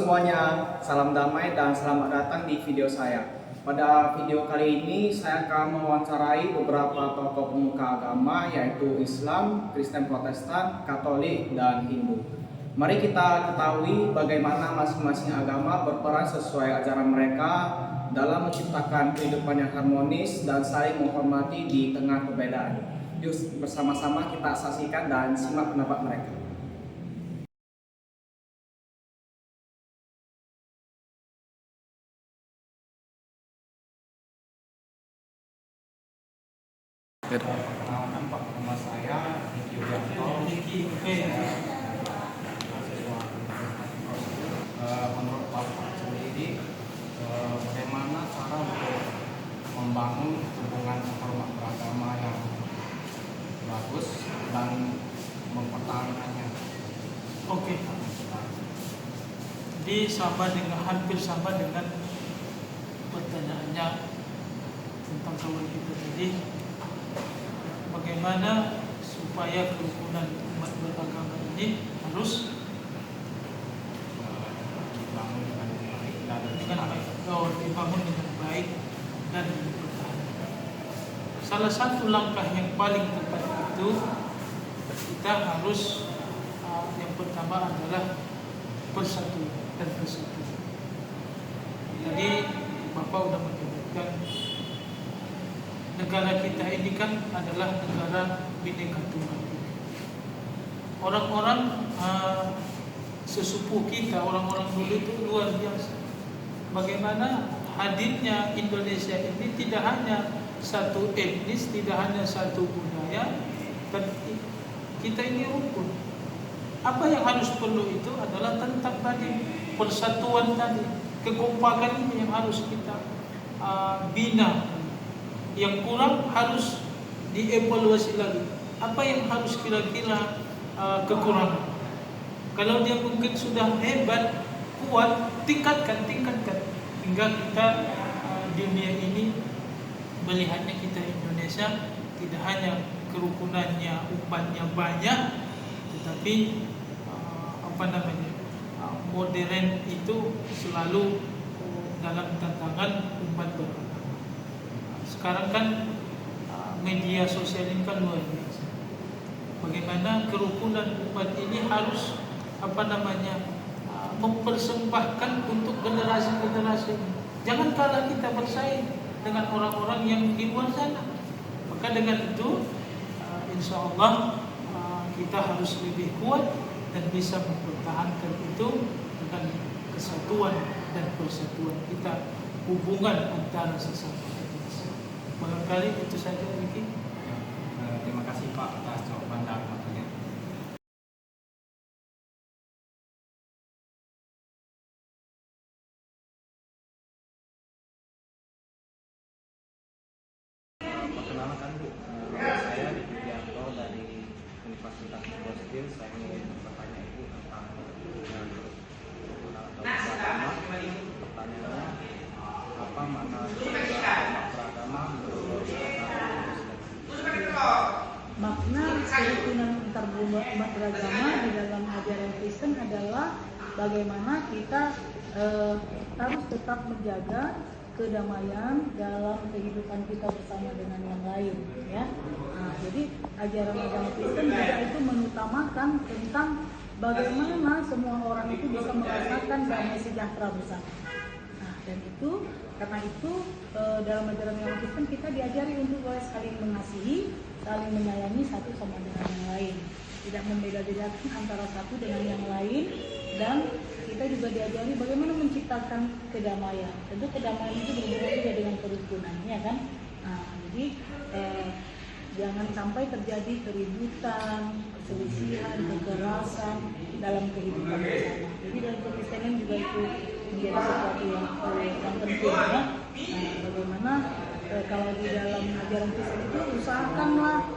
semuanya, salam damai dan selamat datang di video saya. Pada video kali ini saya akan mewawancarai beberapa tokoh pemuka agama yaitu Islam, Kristen Protestan, Katolik, dan Hindu. Mari kita ketahui bagaimana masing-masing agama berperan sesuai ajaran mereka dalam menciptakan kehidupan yang harmonis dan saling menghormati di tengah perbedaan. Yuk bersama-sama kita saksikan dan simak pendapat mereka. Perkenalkan Pak, nama saya Niki Wijanto. Menurut Bapak sendiri, bagaimana cara untuk membangun hubungan hormat beragama yang bagus dan mempertahankannya? Oke. Jadi hampir sama dengan pertanyaannya tentang kawan kita tadi. Bagaimana supaya kerukunan umat beragama ini harus dibangun dengan baik dan dipertahankan. Salah satu langkah yang paling tepat itu kita harus yang pertama adalah bersatu dan kesatuan. Jadi Bapak sudah menyebutkan negara kita ini kan adalah negara Bhinneka Tunggal Ika. Orang-orang sesepuh kita, orang-orang dulu itu luar biasa. Bagaimana hadirnya Indonesia ini tidak hanya satu etnis, tidak hanya satu budaya, dan kita ini rukun. Apa yang harus perlu itu adalah tentang tadi persatuan tadi, kekompakan ini yang harus kita bina. Yang kurang harus dievaluasi lagi. Apa yang harus kira-kira kekurangan? Kalau dia mungkin sudah hebat, kuat, tingkatkan hingga kita dunia ini melihatnya kita Indonesia tidak hanya kerukunannya, umatnya banyak, tetapi modern itu selalu dalam tantangan umat beragama. Sekarang kan media sosial ini kan luar biasa. Bagaimana kerukunan umat ini harus mempersembahkan untuk generasi-generasi. Jangan kalah kita bersaing dengan orang-orang yang di luar sana. Maka dengan itu, insya Allah kita harus lebih kuat dan bisa mempertahankan itu dengan kesatuan dan persatuan kita, hubungan antara sesama. Barangkali itu saja, Niki. Terima kasih Pak atas jawaban dan waktunya. Perkenalkan Bu, nama saya Niki Wijanto dari Universitas Boston. Saya ingin bertanya Ibu tentang agama. Pertanyaannya, apa makna beragama menurut Makna kerukunan antar umat beragama di dalam ajaran Kristen adalah bagaimana kita harus tetap menjaga kedamaian dalam kehidupan kita bersama dengan yang lain, ya. Nah, jadi ajaran agama Kristen juga itu mengutamakan tentang bagaimana semua orang itu bisa merasakan damai sejahtera bersama. Nah, dan itu karena itu dalam ajaran agama Kristen kita diajari untuk saling mengasihi, saling menyayangi satu sama dengan yang lain, tidak membeda-bedakan antara satu dengan yang lain, dan kita juga diajari bagaimana menciptakan kedamaian. Tentu kedamaian itu berhubungan juga dengan kerukunan, ya kan? Nah, jadi jangan sampai terjadi keributan, perselisihan, kekerasan dalam kehidupan bersama. Jadi dalam kekristenan juga itu menjadi sesuatu yang penting, ya. Nah, bagaimana kalau di dalam ajaran Kristen itu usahakanlah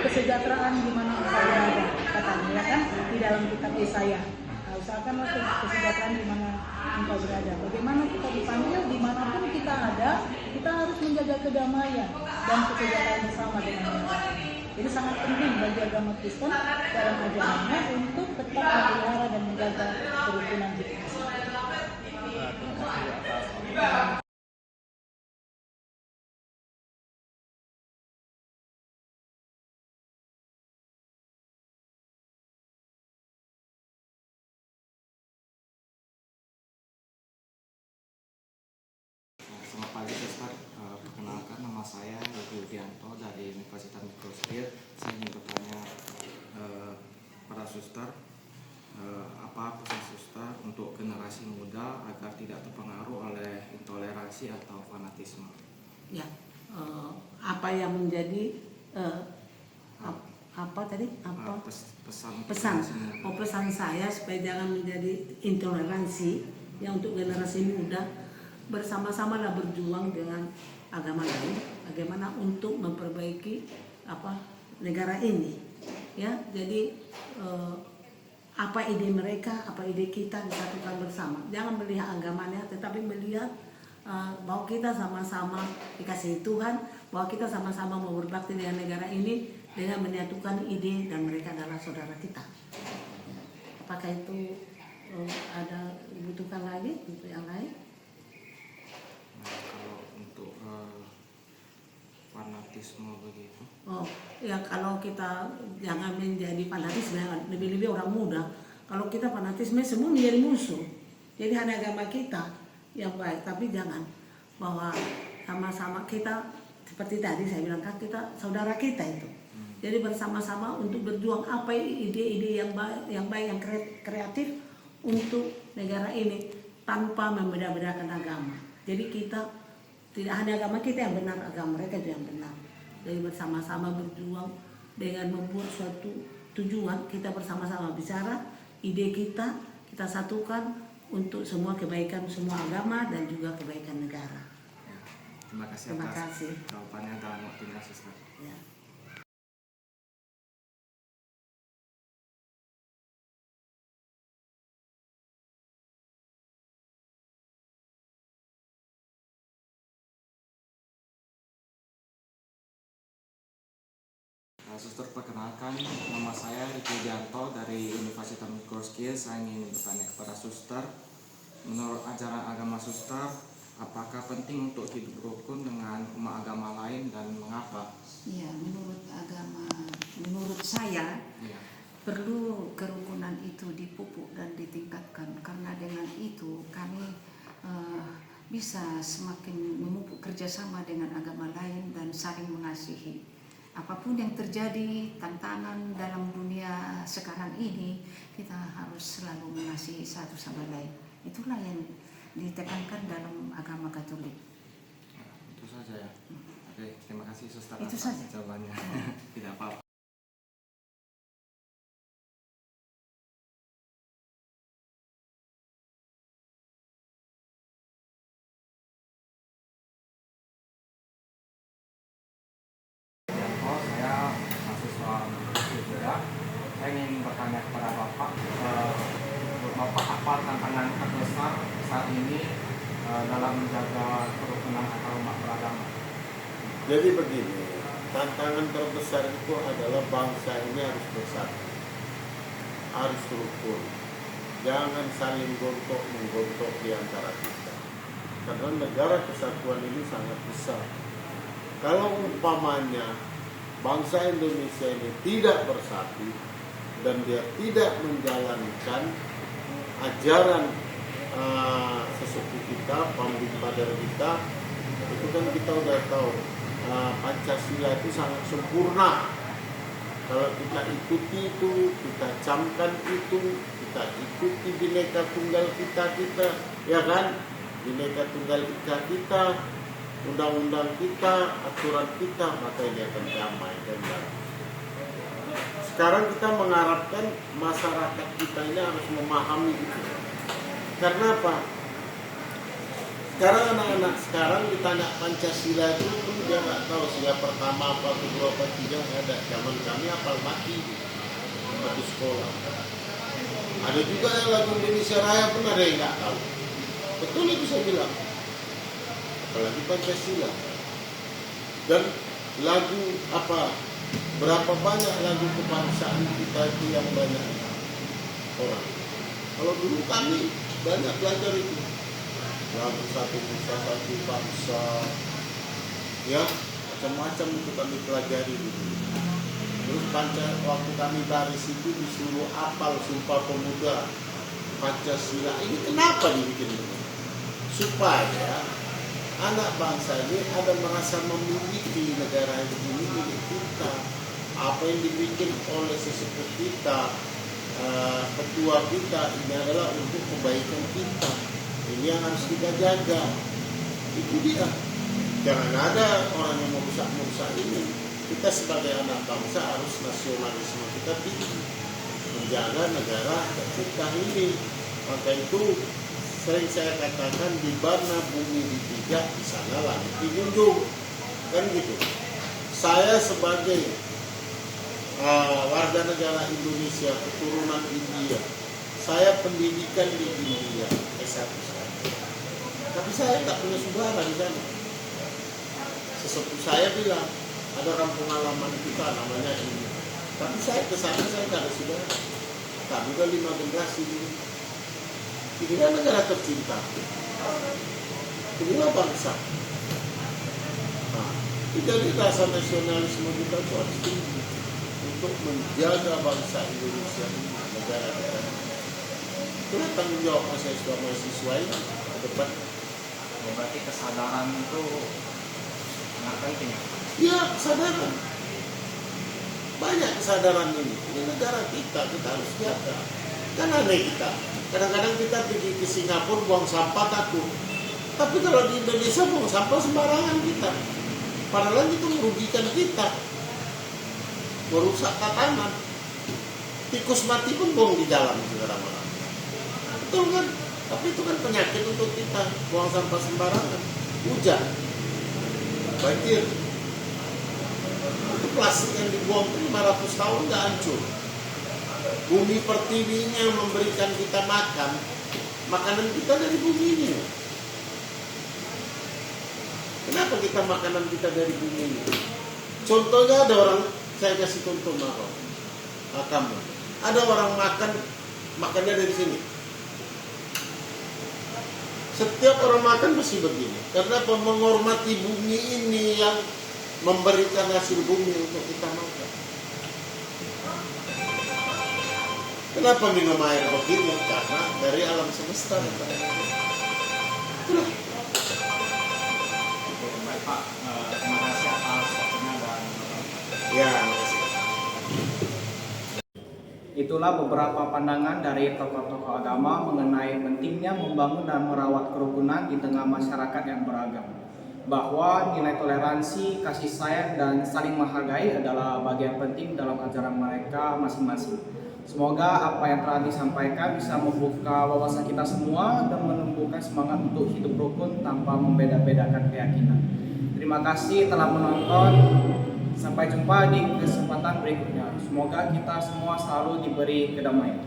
kesejahteraan di mana engkau berada, katanya, ya kan, di dalam kitab Yesaya. Nah, usahakanlah kesejahteraan di mana engkau berada. Bagaimana kita dipanggil dimanapun kita ada, kita harus menjaga kedamaian dan kesejahteraan bersama dengan yang lain. Jadi sangat penting bagi agama Kristen dalam ajarannya untuk tetap memelihara dan menjaga kerukunan kita. kasih atas waktunya. Selamat pagi Suster, perkenalkan nama saya Yogi Widianto dari Universitas Mikroskir. Saya ingin bertanya pada Suster, apa pesan Suster untuk generasi muda agar tidak terpengaruh oleh intoleransi atau fanatisme? Ya, apa yang menjadi apa tadi? Apa Pesan pesan? generasi muda. Oh, pesan saya supaya jangan menjadi intoleransi. Ya, untuk generasi muda bersama-samalah berjuang dengan agama lain, bagaimana untuk memperbaiki negara ini. Ya, jadi apa ide mereka, apa ide kita disatukan bersama. Jangan melihat agamanya, tetapi melihat bahwa kita sama-sama dikasihi Tuhan, bahwa kita sama-sama mau berbakti dengan negara ini dengan menyatukan ide dan mereka adalah saudara kita. Apakah itu ada dibutuhkan lagi untuk yang lain? Kalau untuk fanatisme begitu. Oh, ya kalau kita jangan menjadi fanatisme, lebih-lebih orang muda. Kalau kita fanatisme semua menjadi musuh. Jadi hanya agama kita yang baik, tapi jangan bahwa sama-sama kita seperti tadi saya bilang kan kita saudara kita itu. Jadi bersama-sama untuk berjuang apa ide-ide yang baik, yang kreatif untuk negara ini tanpa membeda-bedakan agama. Jadi kita tidak hanya agama kita yang benar, agama mereka juga yang benar. Jadi bersama-sama berjuang dengan membuat suatu tujuan, kita bersama-sama bicara, ide kita satukan untuk semua kebaikan semua agama dan juga kebaikan negara. Ya, terima kasih Terima atas kasih. jawabannya dan waktunya Suster. Ya. Suster, perkenalkan, nama saya Riki Widianto dari Universitas Mikroskir. Saya ingin bertanya kepada Suster, menurut ajaran agama Suster, apakah penting untuk hidup rukun dengan umat agama lain dan mengapa? Ya, menurut saya Ya. perlu kerukunan itu dipupuk dan ditingkatkan, karena dengan itu kami bisa semakin memupuk kerjasama dengan agama lain dan saling mengasihi. Apapun yang terjadi, tantangan dalam dunia sekarang ini, kita harus selalu mengasihi satu sama lain. Itulah yang ditekankan dalam agama Katolik. Ya, itu saja ya. Oke, terima kasih Suster Itu atas saja. jawabannya. Tidak apa-apa. Saya mahasiswa juga. Saya ingin bertanya kepada Bapak, Bapak apa tantangan terbesar saat ini dalam menjaga kerukunan antar umat beragama? Jadi begini, tantangan terbesar itu adalah bangsa ini harus bersatu, harus rukun, jangan saling gontok-menggontok di antara kita. Karena negara kesatuan ini sangat besar. Kalau umpamanya bangsa Indonesia ini tidak bersatu dan dia tidak menjalankan ajaran sesepuh kita, pemimpin pada kita, itu kan kita udah tahu Pancasila itu sangat sempurna. Kalau kita ikuti itu, kita camkan itu, kita ikuti Bhinneka Tunggal Ika kita, ya kan? Bhinneka Tunggal Ika kita, undang-undang kita, aturan kita, maka ini akan damai dan baik. Sekarang kita mengharapkan masyarakat kita ini harus memahami itu. Karena apa? Sekarang anak-anak sekarang ditanya Pancasila itu dia nggak tahu sila pertama apa, kedua apa, tiga nggak ada. Zaman kami apal mati di sekolah. Ada juga yang lagu Indonesia Raya pun ada yang nggak tahu. Betul itu saya bilang. Apalagi Pancasila. Dan lagu apa? Berapa banyak lagu kebangsaan kita itu yang banyak orang. Kalau dulu kami banyak belajar itu. lalu satu nusa satu bangsa, ya macam-macam itu kami pelajari gitu. Terus waktu kami baris itu disuruh apal Sumpah Pemuda Pancasila. Ini kenapa dibikin begitu? Supaya anak bangsa ini ada merasa memiliki negara ini milik kita. Apa yang dibikin oleh sesepuh kita, ketua kita, ini adalah untuk kebaikan kita. Ini yang harus kita jaga. Itu dia. Jangan ada orang yang merusak ini. Kita sebagai anak bangsa harus nasionalisme kita tinggi, menjaga negara kita ini. Maka itu sering saya katakan, di mana bumi dipijak, di sana langit dijunjung, kan gitu. Saya sebagai warga negara Indonesia keturunan India, saya pendidikan di India S1 saya. Tapi saya tak punya saudara di sana. Sesepuh saya bilang, ada kampung halaman kita namanya ini. Tapi saya ke sana saya tidak ada saudara. Kami udah 5 generasi ini. Inilah negara tercinta. Inilah bangsa. Nah, jadi rasa nasionalisme kita itu harus tinggi untuk menjaga bangsa Indonesia ini, negara kita. Itulah tanggung jawab mahasiswa ini ke depan. Berarti kesadaran itu sangat penting. Ya, kesadaran. Banyak kesadaran ini. Ini negara kita harus jaga. Kan aneh kita. Kadang-kadang kita pergi ke Singapura buang sampah takut. Tapi kalau di Indonesia buang sampah sembarangan kita. Padahal itu merugikan kita. Merusak tatanan. Tikus mati pun buang di jalan sekarang. Betul kan? Tapi itu kan penyakit untuk kita. Buang sampah sembarangan. Hujan. Banjir. Plastik yang dibuang itu 500 tahun nggak hancur. Bumi pertiwinya memberikan kita makan, makanan kita dari bumi ini. Kenapa kita makanan kita dari bumi ini? Contohnya ada orang, saya kasih contoh kamu. Ada orang makannya dari sini. Setiap orang makan mesti begini, karena menghormati bumi ini yang memberikan hasil bumi untuk kita makan. Kenapa minum air begini? Karena dari alam semesta. Itulah. Baik Pak, terima kasih atas waktunya dan Ya. itulah beberapa pandangan dari tokoh-tokoh agama mengenai pentingnya membangun dan merawat kerukunan di tengah masyarakat yang beragam. Bahwa nilai toleransi, kasih sayang, dan saling menghargai adalah bagian penting dalam ajaran mereka masing-masing. Semoga apa yang telah disampaikan bisa membuka wawasan kita semua dan menumbuhkan semangat untuk hidup rukun tanpa membeda-bedakan keyakinan. Terima kasih telah menonton. Sampai jumpa di kesempatan berikutnya. Semoga kita semua selalu diberi kedamaian.